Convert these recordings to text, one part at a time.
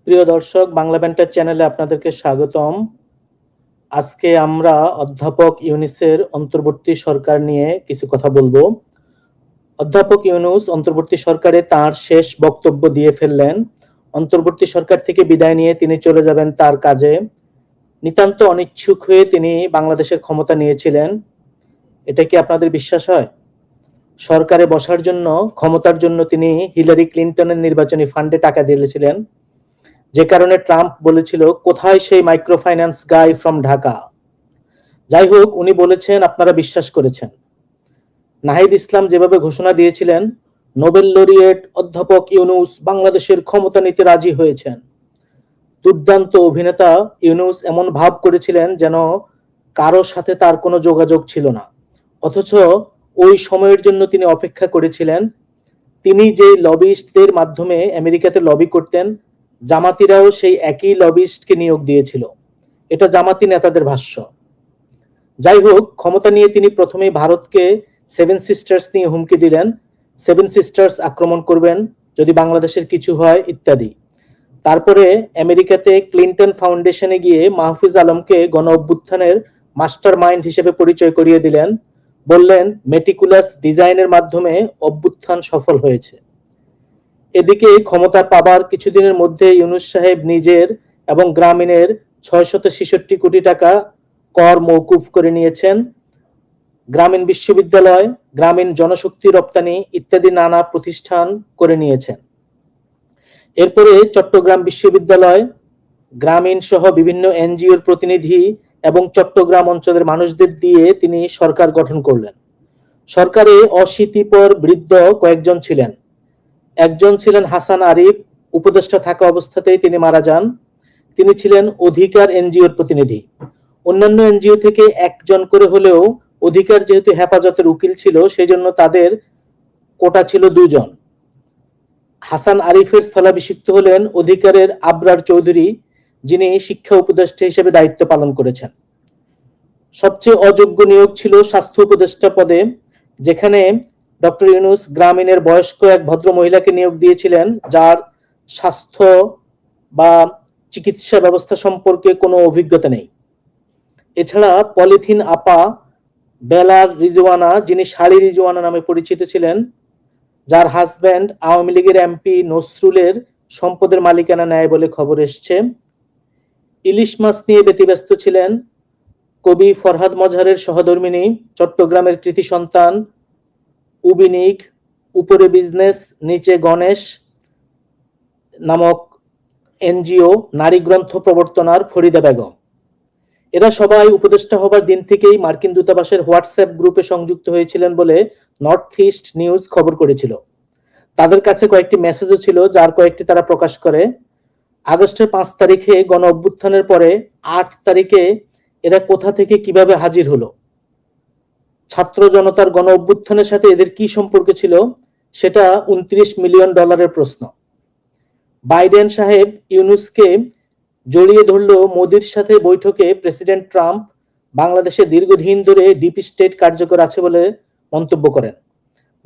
প্রিয় দর্শক, বাংলা ব্যান্টার চ্যানেলে আপনাদেরকে স্বাগতম। আজকে আমরা অধ্যাপক ইউনূসের অন্তর্বর্তী সরকার নিয়ে কিছু কথা বলবো। অধ্যাপক ইউনূস অন্তর্বর্তী সরকারে তার শেষ বক্তব্য দিয়ে ফেললেন। অন্তর্বর্তী সরকার থেকে বিদায় নিয়ে তিনি চলে যাবেন তার কাজে। নিতান্ত অনিচ্ছুক হয়ে তিনি বাংলাদেশের ক্ষমতা নিয়েছিলেন। এটা কি আপনাদের বিশ্বাস হয়? সরকারে বসার জন্য, ক্ষমতার জন্য তিনি হিলারি ক্লিনটনের নির্বাচনী ফান্ডে টাকা দিয়েছিলেন, যে কারণে ট্রাম্প বলেছিল, কোথায় সেই micro finance guy from Dhaka. যাই হোক, উনি বলেছেন, আপনারা বিশ্বাস করেছেন। নাহিদ ইসলাম যেভাবে ঘোষণা দিয়েছিলেন, নোবেল লরিয়েট অধ্যাপক ইউনূস বাংলাদেশের ক্ষমতা নিতে রাজি হয়েছেন। দুর্দান্ত অভিনেতা ইউনূস এমন ভাব করেছিলেন যেন কারো সাথে তার কোনো যোগাযোগ ছিল না, অথচ ওই সময়ের জন্য তিনি অপেক্ষা করেছিলেন। তিনি যে লবিস্টদের মাধ্যমে আমেরিকাতে লবি করতেন, জামাতিরাও সেই একই লবিস্টকে নিয়োগ দিয়েছিল। এটা জামাতি নেতাদের ভাষ্য। যাই হোক, ক্ষমতা নিয়ে তিনি প্রথমেই ভারতকে সেভেন সিস্টার্স নিয়ে হুমকি দিলেন, সেভেন সিস্টার্স আক্রমণ করবেন যদি বাংলাদেশের কিছু হয় ইত্যাদি। তারপরে আমেরিকাতে ক্লিনটন ফাউন্ডেশনে গিয়ে মাহফুজ আলমকে গণ অভ্যুত্থানের মাস্টার মাইন্ড হিসেবে পরিচয় করিয়ে দিলেন। বললেন, মেটিকুলাস ডিজাইনের মাধ্যমে অভ্যুত্থান সফল হয়েছে। এদিকে ক্ষমতা পাবার কিছুদিনের মধ্যে ইউনূস সাহেব নিজের এবং গ্রামীণের ৬৬৬ কোটি টাকা কর মওকুফ করে নিয়েছেন। গ্রামীণ বিশ্ববিদ্যালয়, গ্রামীণ জনশক্তি রপ্তানি ইত্যাদি নানা প্রতিষ্ঠান করে নিয়েছেন। এরপরে চট্টগ্রাম বিশ্ববিদ্যালয়, গ্রামীণ সহ বিভিন্ন এনজিওর প্রতিনিধি এবং চট্টগ্রাম অঞ্চলের মানুষদের দিয়ে তিনি সরকার গঠন করলেন। সরকারে অশীতিপর বৃদ্ধ কয়েকজন ছিলেন। একজন ছিলেন হাসান আরিফ, উপদেষ্টা থাকা অবস্থাতেই তিনি মারা যান। তিনি ছিলেন অধিকার এনজিওর প্রতিনিধি। অন্যান্য এনজিও থেকে একজন করে হলেও অধিকার যেহেতু হেফাজতের উকিল ছিল, সেই জন্য তাদের কোটা ছিল 2 জন। হাসান আরিফের স্থলাভিষিক্ত হলেন অধিকারের আবরার চৌধুরী, যিনি শিক্ষা উপদেষ্টা হিসেবে দায়িত্ব পালন করেছেন। সবচেয়ে অযোগ্য নিয়োগ ছিল স্বাস্থ্য উপদেষ্টা পদে, যেখানে ডক্টর ইউনূস গ্রামীণের বয়স্ক এক ভদ্র মহিলাকে নিয়োগ দিয়েছিলেন, যার স্বাস্থ্য বা চিকিৎসা ব্যবস্থা সম্পর্কে কোনো অভিজ্ঞতা নেই। এছাড়া পলিথিন আপা বেলার রিজওয়ানা, যিনি শাড়ি রিজওয়ানা নামে পরিচিত ছিলেন, যার হাজব্যান্ড আওয়ামী লীগের এমপি নসরুলের সম্পদের মালিকানা নেয় বলে খবর এসছে। ইলিশ মাছ নিয়ে ব্যতিব্যস্ত ছিলেন কবি ফরহাদ মজহারের সহধর্মিণী, চট্টগ্রামের কৃতি সন্তান, উবিনিক, উপরে বিজনেস নিচে গণেশ নামক এনজিও নারী গ্রন্থ প্রবর্তনার ফরিদা বেগম। এরা সবাই উপদেষ্টা হবার দিন থেকেই মার্কিন দূতাবাসের হোয়াটসঅ্যাপ গ্রুপে সংযুক্ত হয়েছিলেন বলে নর্থ ইস্ট নিউজ খবর করেছিল। তাদের কাছে কয়েকটি মেসেজও ছিল, যার কয়েকটি তারা প্রকাশ করে। আগস্টের 5 তারিখে গণ অভ্যুত্থানের পরে 8 তারিখে এরা কোথা থেকে কিভাবে হাজির হলো, ছাত্র জনতার গণ অভ্যুত্থানের সাথে এদের কি সম্পর্ক ছিল, সেটা $29 মিলিয়ন প্রশ্ন। বাইডেন সাহেব ইউনূসকে জড়িয়ে ধরল মোদির সাথে বৈঠকে প্রেসিডেন্ট ট্রাম্প বাংলাদেশে দীর্ঘদিন ধরে ডিপ স্টেট কার্যকর আছে বলে মন্তব্য করেন।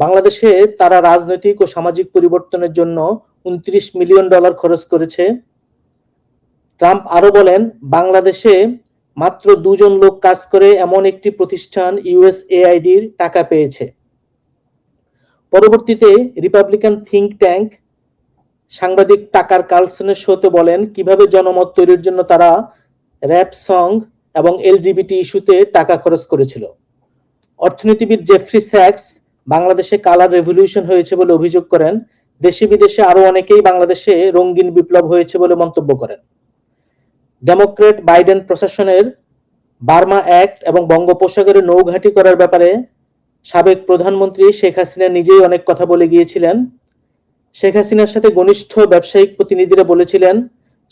বাংলাদেশে তারা রাজনৈতিক ও সামাজিক পরিবর্তনের জন্য $29 মিলিয়ন খরচ করেছে। ট্রাম্প আরো বলেন, বাংলাদেশে মাত্র 2 জন লোক কাজ করে এমন একটি প্রতিষ্ঠান ইউএসএআইডির টাকা পেয়েছে। পরবর্তীতে রিপাবলিকান থিঙ্ক ট্যাঙ্ক সাংবাদিক টাকার কার্লসনের শোতে বলেন, কিভাবে জনমত তৈরির জন্য তারা র‍্যাপ সং এবং এলজিবিটি ইস্যুতে টাকা খরচ করেছিল। অর্থনীতিবিদ জেফ্রি স্যাক্স বাংলাদেশে কালার রেভলিউশন হয়েছে বলে অভিযোগ করেন। দেশে বিদেশে আরো অনেকেই বাংলাদেশে রঙিন বিপ্লব হয়েছে বলে মন্তব্য করেন। ডেমোক্রেট বাইডেন প্রশাসনের বার্মা অ্যাক্ট এবং বঙ্গোপসাগরে নৌঘাঁটি করার ব্যাপারে সাবেক প্রধানমন্ত্রী শেখ হাসিনা নিজেই অনেক কথা বলে গিয়েছিলেন। শেখ হাসিনার সাথে ঘনিষ্ঠ ব্যবসায়িক প্রতিনিধিরা বলেছিলেন,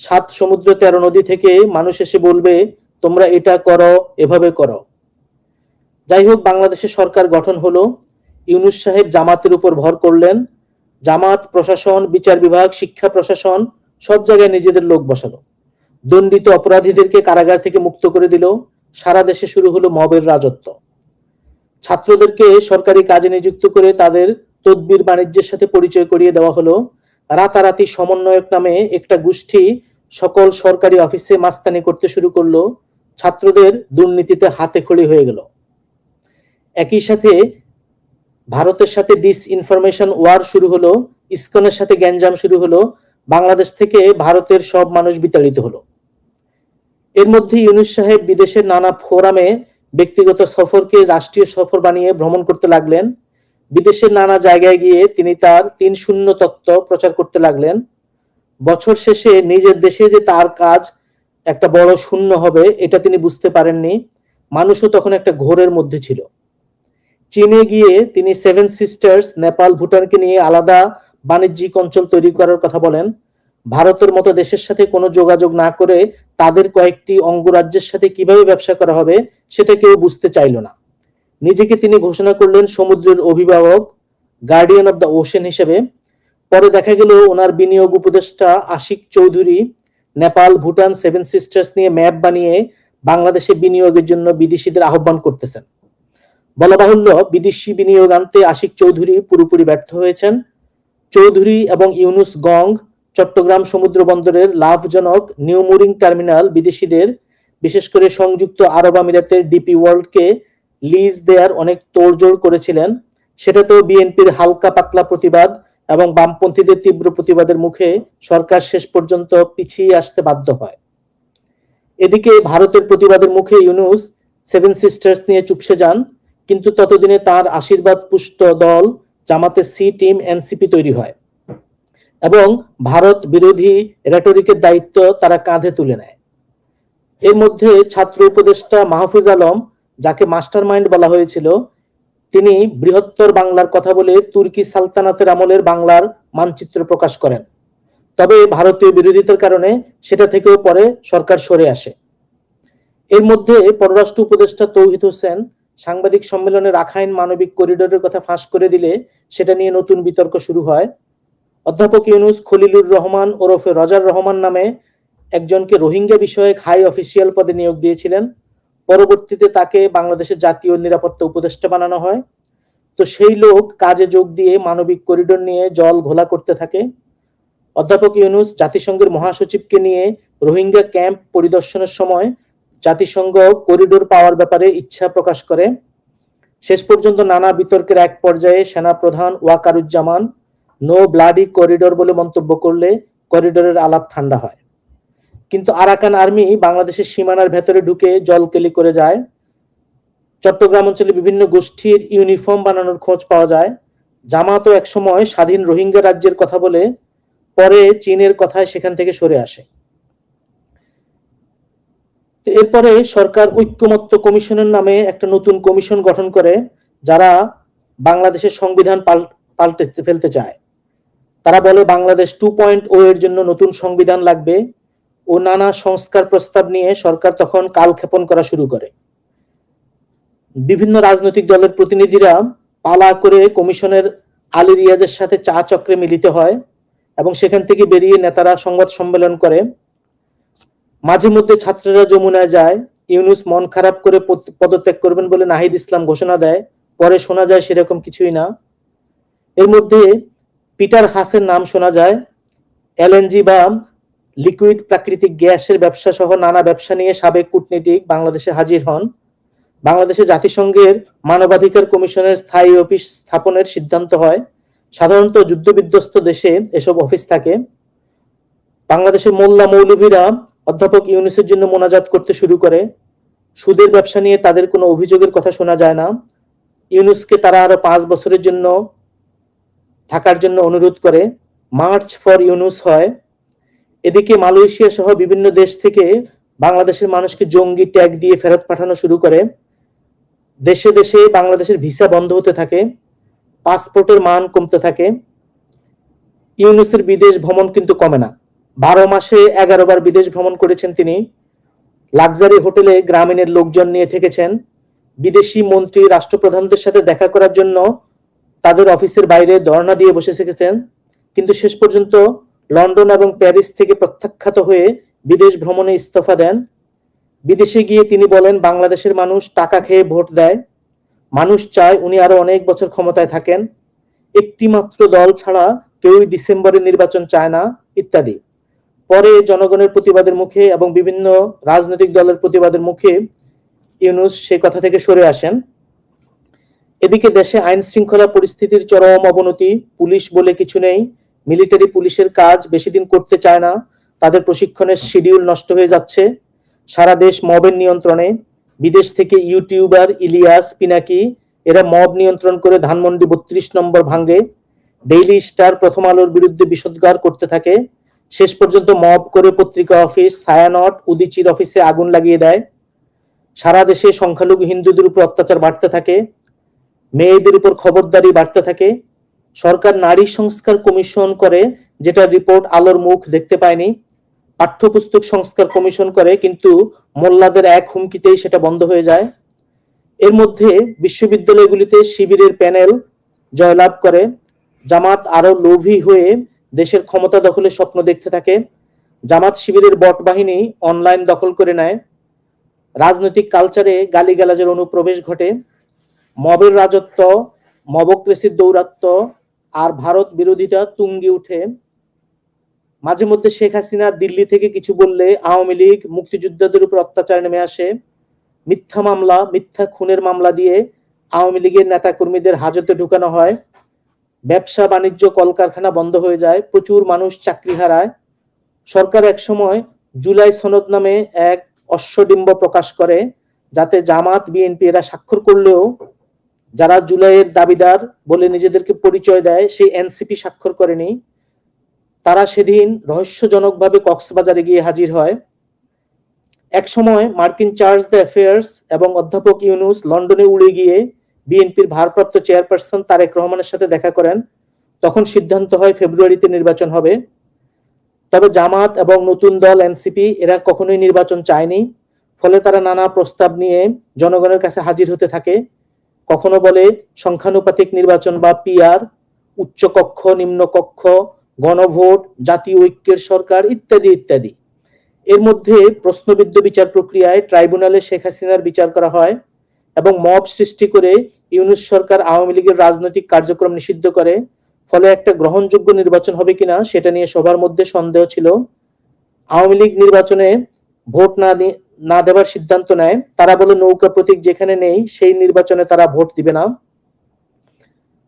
7 সমুদ্র 13 নদী থেকে মানুষ এসে বলবে, তোমরা এটা করো, এভাবে করো। যাই হোক, বাংলাদেশে সরকার গঠন হলো। ইউনূস সাহেব জামাতের উপর ভর করলেন। জামাত প্রশাসন, বিচার বিভাগ, শিক্ষা প্রশাসন সব জায়গায় নিজেদের লোক বসালো। দণ্ডিত অপরাধীদেরকে কারাগার থেকে মুক্ত করে দিল। সারা দেশে শুরু হলো মবের রাজত্ব। ছাত্রদেরকে সরকারি কাজে নিযুক্ত করে তাদের তদবির বাণিজ্যের সাথে পরিচয় করিয়ে দেওয়া হলো। রাতারাতি সমন্বয়ক নামে একটা গোষ্ঠী সকল সরকারি অফিসে মাস্তানি করতে শুরু করলো, ছাত্রদের দুর্নীতিতে হাতে খড়ি হয়ে গেল। একই সাথে ভারতের সাথে ডিসইনফরমেশন ওয়ার শুরু হলো, ইসকনের সাথে গ্যাঞ্জাম শুরু হলো, বাংলাদেশ থেকে ভারতের সব মানুষ বিতাড়িত হলো। এর মধ্যে ইউনূস সাহেব বিদেশের নানা ফোরামে ব্যক্তিগত সফরকে রাষ্ট্রীয় সফর বানিয়ে ভ্রমণ করতে লাগলেন। বিদেশের নানা জায়গায় গিয়ে তিনি তার ৩-০ তত্ত্ব প্রচার করতে লাগলেন। বছর শেষে নিজের দেশে যে তার কাজ একটা বড় শূন্য হবে এটা তিনি বুঝতে পারেননি। মানুষও তখন একটা ঘোরের মধ্যে ছিল। চীনে গিয়ে তিনি 7 সিস্টার্স, নেপাল, ভুটানকে নিয়ে আলাদা বাণিজ্যিক অঞ্চল তৈরি করার কথা বলেন। ভারতের মতো দেশের সাথে কোনো যোগাযোগ না করে তাদের কয়েকটি অঙ্গরাজ্যের সাথে কিভাবে ব্যবসা করা হবে সেটা কেউ বুঝতে চাইল না। নিজেকে তিনি ঘোষণা করলেন সমুদ্রের অভিভাবক, গার্ডিয়ান অব দ্য ওশেন হিসেবে। পরে দেখা গেল ওনার বিনিয়োগ উপদেষ্টা আশিক চৌধুরী নেপাল, ভুটান, 7 সিস্টার্স নিয়ে ম্যাপ বানিয়ে বাংলাদেশে বিনিয়োগের জন্য বিদেশিদের আহ্বান করতেছেন। বলা বাহুল্য, বিদেশি বিনিয়োগ আনতে আশিক চৌধুরী পুরোপুরি ব্যর্থ হয়েছেন। চৌধুরী এবং ইউনূস গং চট্টগ্রাম সমুদ্র বন্দরের লাভজনক নিউ মুরিং টার্মিনাল বিদেশিদের, বিশেষ করে সংযুক্ত আরব আমিরাতের ডিপি ওয়ার্ল্ডকে লিজ দেওয়ার অনেক তোড়জোড় করেছিলেন। সেটাতেও বিএনপির হালকা পাতলা প্রতিবাদ এবং বামপন্থীদের তীব্র প্রতিবাদের মুখে সরকার শেষ পর্যন্ত পিছিয়ে আসতে বাধ্য হয়। এদিকে ভারতের প্রতিবাদের মুখে ইউনূস 7 সিস্টার্স নিয়ে চুপসে যান, কিন্তু ততদিনে তার আশীর্বাদ পুষ্ট দল জামাতে সি টিম এনসিপি তৈরি হয় এবং ভারত বিরোধী রেটরিকের দায়িত্ব তারা কাঁধে তুলে নেয়। এর মধ্যে ছাত্র উপদেষ্টা মাহফুজ আলম, যাকে মাস্টার মাইন্ড বলা হয়েছিল, তিনি বৃহত্তর বাংলার কথা বলে তুর্কি সালতানাতের আমলের বাংলার মানচিত্র প্রকাশ করেন। তবে ভারতীয় বিরোধিতার কারণে সেটা থেকেও পরে সরকার সরে আসে। এর মধ্যে পররাষ্ট্র উপদেষ্টা তৌহিদ হোসেন সাংবাদিক সম্মেলনে রাখাইন মানবিক করিডোরের কথা ফাঁস করে দিলে সেটা নিয়ে নতুন বিতর্ক শুরু হয়। অধ্যাপক ইউনূস খলিলুর রহমান ওরফে রজার রহমান নামে একজনকে রোহিঙ্গা বিষয়ক হাই অফিসিয়াল পদে নিয়োগ দিয়েছিলেন। পরবর্তীতে তাকে বাংলাদেশের জাতীয় নিরাপত্তা উপদেষ্টা বানানো হয়। তো সেই লোক কাজে যোগ দিয়ে মানবিক করিডোর নিয়ে জল ঘোলা করতে থাকে। অধ্যাপক ইউনূস জাতিসংঘের মহাসচিবকে নিয়ে রোহিঙ্গা ক্যাম্প পরিদর্শনের সময় জাতিসংঘ করিডোর পাওয়ার ব্যাপারে ইচ্ছা প্রকাশ করে। শেষ পর্যন্ত নানা বিতর্কের এক পর্যায়ে সেনাপ্রধান ওয়াকারুজ্জামান নো ব্লাডি করিডোর বলে মন্তব্য করলে করিডোরের আলাপ ঠান্ডা হয়। কিন্তু আরাকান আর্মি বাংলাদেশের সীমানার ভেতরে ঢুকে জলকেলি করে যায়। চট্টগ্রাম অঞ্চলে বিভিন্ন গোষ্ঠীর ইউনিফর্ম বানানোর খোঁজ পাওয়া যায়। জামাতও একসময় স্বাধীন রোহিঙ্গা রাজ্যের কথা বলে পরে চীনের কথায় সেখান থেকে সরে আসে। এরপরে সরকার ঐক্যমত্য কমিশনের নামে একটা নতুন কমিশন গঠন করে, যারা বাংলাদেশের সংবিধান পাল্টে ফেলতে চায়। তারা বলে বাংলাদেশ 2.0 এর জন্য নতুন সংবিধান লাগবে ও নানা সংস্কার প্রস্তাব নিয়ে সরকার তখন কালক্ষেপণ করা শুরু করে। বিভিন্ন রাজনৈতিক দলের প্রতিনিধিরা পালা করে কমিশনের আলী রিয়াজের সাথে চা চক্রে মিলিত হয় এবং সেখান থেকে বেরিয়ে নেতারা সংবাদ সম্মেলন করে। মাঝে মধ্যে ছাত্ররা যমুনায় যায়। ইউনূস মন খারাপ করে পদত্যাগ করবেন বলে নাহিদ ইসলাম ঘোষণা দেয়। পরে শোনা যায় সেরকম কিছুই না। এর মধ্যে পিটার হাসের নাম শোনা যায়। এলএনজি বা লিকুইড প্রাকৃতিক গ্যাসের ব্যবসা সহ নানা ব্যবসা নিয়ে সাবেক কূটনীতিক বাংলাদেশে হাজির হন। বাংলাদেশে জাতিসংঘের মানবাধিকার কমিশনের স্থায়ী অফিস স্থাপনের সিদ্ধান্ত হয়। সাধারণত যুদ্ধবিধ্বস্ত দেশে এসব অফিস থাকে। বাংলাদেশের মোল্লা মৌলভীরা অধ্যাপক ইউনূসের জন্য মোনাজাত করতে শুরু করে। সুদের ব্যবসা নিয়ে তাদের কোনো অভিযোগের কথা শোনা যায় না। ইউনূসকে তারা আরো 5 বছরের জন্য থাকার জন্য অনুরোধ করে। মার্চ ফর ইউনূস হয়। এদিকে মালয়েশিয়া সহ বিভিন্ন দেশ থেকে বাংলাদেশের মানুষকে জঙ্গি ট্যাগ দিয়ে ফেরত পাঠানো শুরু করে। দেশে দেশে বাংলাদেশের ভিসা বন্ধ হতে থাকে, পাসপোর্টের মান কমতে থাকে। ইউনূসের বিদেশ ভ্রমণ কিন্তু কমে না। 12 মাসে 11 বার বিদেশ ভ্রমণ করেছেন তিনি। লাক্সারি হোটেলে গ্রামীণের লোকজন নিয়ে থেকেছেন। বিদেশি মন্ত্রী রাষ্ট্রপ্রধানদের সাথে দেখা করার জন্য তাদের অফিসের বাইরে ধর্ণা দিয়ে বসে থেকেছেন, কিন্তু শেষ পর্যন্ত লন্ডন এবং প্যারিস থেকে প্রত্যাখ্যাত হয়ে বিদেশ ভ্রমণে ইস্তফা দেন। বিদেশে গিয়ে তিনি বলেন বাংলাদেশের মানুষ টাকা খেয়ে ভোট দেয়, মানুষ চায় উনি আরো অনেক বছর ক্ষমতায় থাকেন। একটি মাত্র দল ছাড়া কেউই ডিসেম্বরে নির্বাচন চায় না ইত্যাদি। পরে জনগণের প্রতিবাদের মুখে এবং বিভিন্ন রাজনৈতিক দলের প্রতিবাদের মুখে ইউনূস সে কথা থেকে সরে আসেন। এদিকে দেশে আইন শৃঙ্খলা পরিস্থিতির চরম অবনতি, পুলিশ বলে কিছু নেই, মিলিটারি পুলিশের কাজ বেশি দিন করতে চায় না, তাদের প্রশিক্ষণের শিডিউল নষ্ট হয়ে যাচ্ছে, সারা দেশ মবের নিয়ন্ত্রণে, বিদেশ থেকে ইউটিউবার ইলিয়াস পিনাকি এরা মব নিয়ন্ত্রণ করে ধানমন্ডি ৩২ নম্বর ভাঙে, ডেইলি স্টার প্রথম আলোর বিরুদ্ধে বিষোদ্গার করতে থাকে, শেষ পর্যন্ত মব করে পত্রিকা অফিস, ছায়ানট, উদীচীর অফিসে আগুন লাগিয়ে দেয়। সারা দেশে সংখ্যালঘু হিন্দুদের উপর অত্যাচার বাড়তে থাকে, মেয়েদের উপর খবরদারি বাড়তে থাকে। সরকার নারী সংস্কার কমিশন করে, যেটা রিপোর্ট আলোর মুখ দেখতে পায়নি। পাঠ্যপুস্তক সংস্কার কমিশন করে, কিন্তু মোল্লাদের এক হুমকিতেই সেটা বন্ধ হয়ে যায়। এর মধ্যে বিশ্ববিদ্যালয়গুলিতে শিবিরের প্যানেল জয়লাভ করে। জামাত আরো লোভী হয়ে দেশের ক্ষমতা দখলের স্বপ্ন দেখতে থাকে। জামাত শিবিরের বট বাহিনী অনলাইন দখল করে নেয়। রাজনৈতিক কালচারে গালিগালাজের অনুপ্রবেশ ঘটে। মবের রাজত্ব, মবক্রেসির দৌরাত্ম্য আর ভারত বিরোধিতা তুঙ্গে উঠে। মাঝে মধ্যে শেখ হাসিনা দিল্লি থেকে কিছু বললে আওয়ামী লীগ মুক্তিযোদ্ধাদের উপর অত্যাচার নেমে আসে। মিথ্যা মামলা, মিথ্যা খুনের মামলা দিয়ে আওয়ামী লীগের নেতা কর্মীদের হাজতে ঢুকানো হয়। ব্যবসা বাণিজ্য কলকারখানা বন্ধ হয়ে যায়, প্রচুর মানুষ চাকরি হারায়। সরকার একসময় জুলাই সনদ নামে এক অশ্বডিম্ব প্রকাশ করে, যাতে জামাত বিএনপি এরা স্বাক্ষর করলেও যারা জুলাইয়ের দাবিদার বলে নিজেদেরকে পরিচয় দেয় সেই এনসিপি স্বাক্ষর করেনি। তারা সেদিন রহস্যজনকভাবে কক্সবাজারে গিয়ে হাজির হয়। এক সময় মার্কিন চার্জ দ্য অ্যাফেয়ার্স এবং অধ্যাপক ইউনূস লন্ডনে উড়ে গিয়ে বিএনপির ভারপ্রাপ্ত চেয়ারপারসন তারেক রহমানের সাথে দেখা করেন। তখন সিদ্ধান্ত হয় ফেব্রুয়ারিতে নির্বাচন হবে। তবে জামাত এবং নতুন দল এনসিপি এরা কখনোই নির্বাচন চায়নি। ফলে তারা নানা প্রস্তাব নিয়ে জনগণের কাছে হাজির হতে থাকে। কখনো বলে সংখ্যানুপাতিক নির্বাচন বা পিআর, উচ্চকক্ষ, নিম্নকক্ষ, গণভোট, জাতীয় ঐক্যের সরকার ইত্যাদি ইত্যাদি। এর মধ্যে প্রশ্নবিদ্ধ বিচার প্রক্রিয়ায় ট্রাইব্যুনালে শেখ হাসিনার বিচার করা হয় এবং মব সৃষ্টি করে ইউনূস সরকার আওয়ামী লীগের রাজনৈতিক কার্যক্রম নিষিদ্ধ করে। ফলে একটা গ্রহণযোগ্য নির্বাচন হবে কিনা সেটা নিয়ে সবার মধ্যে সন্দেহ ছিল। আওয়ামী লীগ নির্বাচনে ভোট না দেওয়ার সিদ্ধান্ত নেয়। তারা বলে নৌকা প্রতীক যেখানে নেই সেই নির্বাচনে তারা ভোট দিবে না।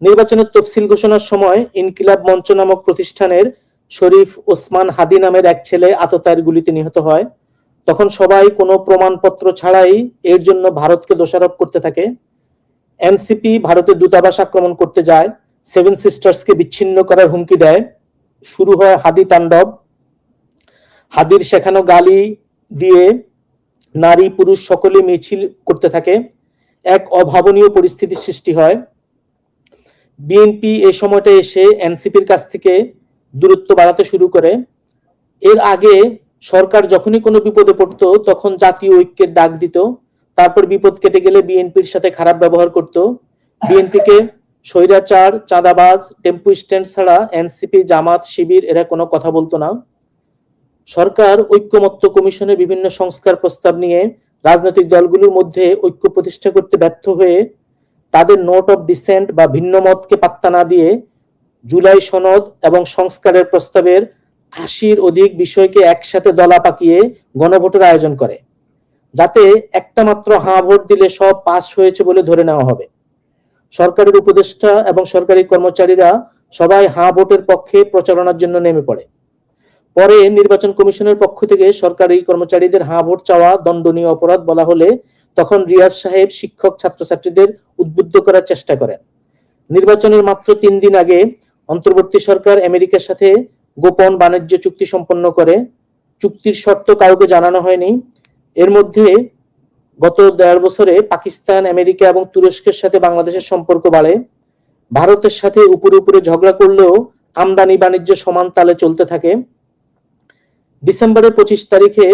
নির্বাচনের তফসিল ঘোষণার সময় ইনকিলাব মঞ্চ নামক প্রতিষ্ঠানের শরীফ ওসমান হাদি নামের এক ছেলে আততায়ীর গুলিতে নিহত হয়। তখন সবাই কোনো প্রমাণপত্র ছাড়াই এর জন্য ভারতকে দোষারোপ করতে থাকে। এনসিপি ভারতের দূতাবাস আক্রমণ করতে যায়, সেভেন সিস্টার্সকে বিচ্ছিন্ন করার হুমকি দেয়। শুরু হয় হাদি তাণ্ডব। হাদির শেখানো গালি দিয়ে নারী পুরুষ সকলে মিছিল করতে থাকে। এক অভাবনীয় পরিস্থিতির সৃষ্টি হয়। বিএনপি এই সময়টা এসে এনসিপির কাছ থেকে দূরত্ব বাড়াতে শুরু করে। এর আগে সরকার যখনই কোনো বিপদে পড়তো তখন জাতীয় ঐক্যের ডাক দিত, তারপর বিপদ কেটে গেলে বিএনপির সাথে খারাপ ব্যবহার করত। বিএনপিকে স্বৈরাচার, চাঁদাবাজ, টেম্পু স্ট্যান্ড ছাড়া এনসিপি, জামাত, শিবির এরা কোনো কথা বলতো না। সরকার ঐক্যমত্য কমিশনে বিভিন্ন সংস্কার প্রস্তাব নিয়ে রাজনৈতিক দলগুলোর মধ্যে ঐক্য প্রতিষ্ঠা করতে ব্যর্থ হয়ে তাদের নোট অফ ডিসেন্ট বা ভিন্ন মতকে পাত্তা না দিয়ে জুলাই সনদ এবং সংস্কারের প্রস্তাবের ৮০-র অধিক বিষয়কে একসাথে দলা পাকিয়ে গণভোটের আয়োজন করে, যাতে একটা মাত্র হাঁ ভোট দিলে সব পাস হয়েছে বলে ধরে নেওয়া হবে। সরকারের উপদেষ্টা এবং সরকারি কর্মচারীরা সবাই হাঁ ভোটের পক্ষে প্রচারণার জন্য নেমে পড়ে। পরে নির্বাচন কমিশনের পক্ষ থেকে সরকারি কর্মচারীদের হাঁ ভোট চাওয়া দণ্ডনীয় অপরাধ বলা হলে তখন রিয়াজ সাহেব শিক্ষক ছাত্রছাত্রীদের উদ্বুদ্ধ করার চেষ্টা করেন। নির্বাচনের মাত্র ৩ দিন আগে অন্তর্বর্তী সরকার আমেরিকার সাথে গোপন বাণিজ্য চুক্তি সম্পন্ন করে। চুক্তির শর্ত কাউকে জানানো হয়নি। এর মধ্যে গত ১.৫ বছরে পাকিস্তান, আমেরিকা এবং তুরস্কের সাথে বাংলাদেশের সম্পর্ক বাড়ে। ভারতের সাথে উপরে উপরে ঝগড়া করলেও আমদানি বাণিজ্য সমান তালে চলতে থাকে। ডিসেম্বরের ২৫ তারিখে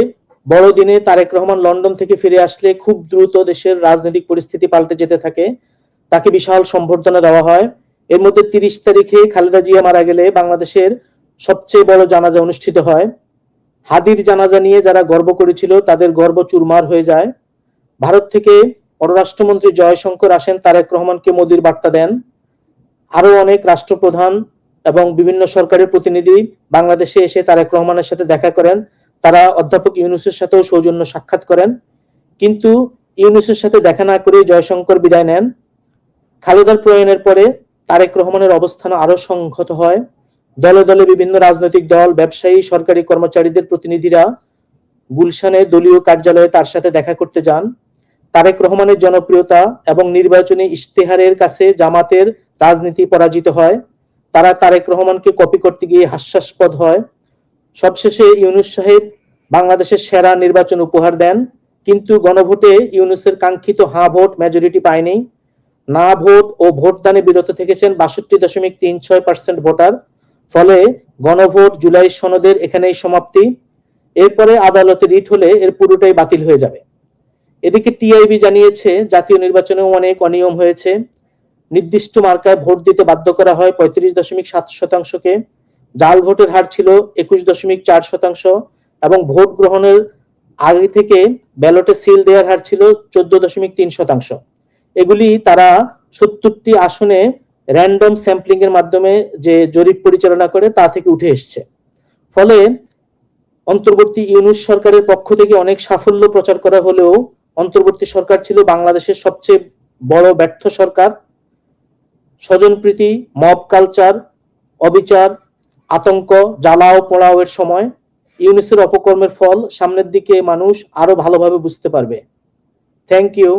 বড়দিনে তারেক রহমান লন্ডন থেকে ফিরে আসলে খুব দ্রুত দেশের রাজনৈতিক পরিস্থিতি পাল্টে যেতে থাকে। তাকে বিশাল সম্বর্ধনা দেওয়া হয়। এর মধ্যে ৩০ তারিখে খালেদা জিয়া মারা গেলে বাংলাদেশের সবচেয়ে বড় জানাজা অনুষ্ঠিত হয়। হাদির জানাজা নিয়ে যারা গর্ব করেছিল তাদের গর্ব চুরমার হয়ে যায়। ভারত থেকে পররাষ্ট্রমন্ত্রী জয়শঙ্কর আসেন, তারেক রহমানকে মোদির বার্তা দেন। আরো অনেক রাষ্ট্রপ্রধান এবং বিভিন্ন সরকারের প্রতিনিধি বাংলাদেশে এসে তারেক রহমানের সাথে দেখা করেন। তারা অধ্যাপক ইউনূসের সাথেও সৌজন্য সাক্ষাৎ করেন, কিন্তু ইউনূসের সাথে দেখা না করে জয়শঙ্কর বিদায় নেন। খালেদার প্রয়াণের পরে তারেক রহমানের অবস্থান আরো সংহত হয়। দলে দলে বিভিন্ন রাজনৈতিক দল, ব্যবসায়ী, সরকারি কর্মচারীদের প্রতিনিধিরা গুলশানে দলীয় কার্যালয়ে তার সাথে দেখা করতে যান। তারেক রহমানের জনপ্রিয়তা এবং নির্বাচনী ইশতেহারের কাছে জামাতের রাজনীতি পরাজিত হয়। তারা তারেক রহমানকে কপি করতে গিয়ে হাস্যাস্পদ হয়। সবশেষে ইউনূস সাহেব বাংলাদেশের সেরা নির্বাচন উপহার দেন, কিন্তু গণভোটে ইউনূসের কাঙ্ক্ষিত হাঁ ভোট মেজরিটি পায়নি। না ভোট ও ভোটদানে বিরত থেকেছেন ৬২.৩৬% ভোটার। ফলে গণভোট জুলাই সনদের এখানেই সমাপ্তি। এরপরে আদালতে রিট হলে এর পুরোটাই বাতিল হয়ে যাবে। এদিকে টিআইবি জানিয়েছে জাতীয় নির্বাচনেও অনেক অনিয়ম হয়েছে। নির্দিষ্ট মার্কায় ভোট দিতে বাধ্য করা হয় ৩৫.৭%কে। জাল ভোটের হার ছিল ২১.৪% এবং ভোট গ্রহণের আগে থেকে ব্যালটে সিল দেওয়ার হার ছিল ১৪.৩%। এগুলি তারা ৭০টি আসনে র্যান্ডম স্যাম্পলিং এর মাধ্যমে যে জরিপ পরিচালনা করে তা থেকে উঠে এসছে। ফলে অন্তর্বর্তী ইউনূস সরকারের পক্ষ থেকে অনেক সাফল্য প্রচার করা হলেও অন্তর্বর্তী সরকার ছিল বাংলাদেশের সবচেয়ে বড় ব্যর্থ সরকার। স্বজনপ্রীতি, মব কালচার, অবিচার, আতঙ্ক, জ্বালাও পোড়াও এর সময় ইউনূসের অপকর্মের ফল সামনের দিকে মানুষ আরো ভালোভাবে বুঝতে পারবে। Thank you.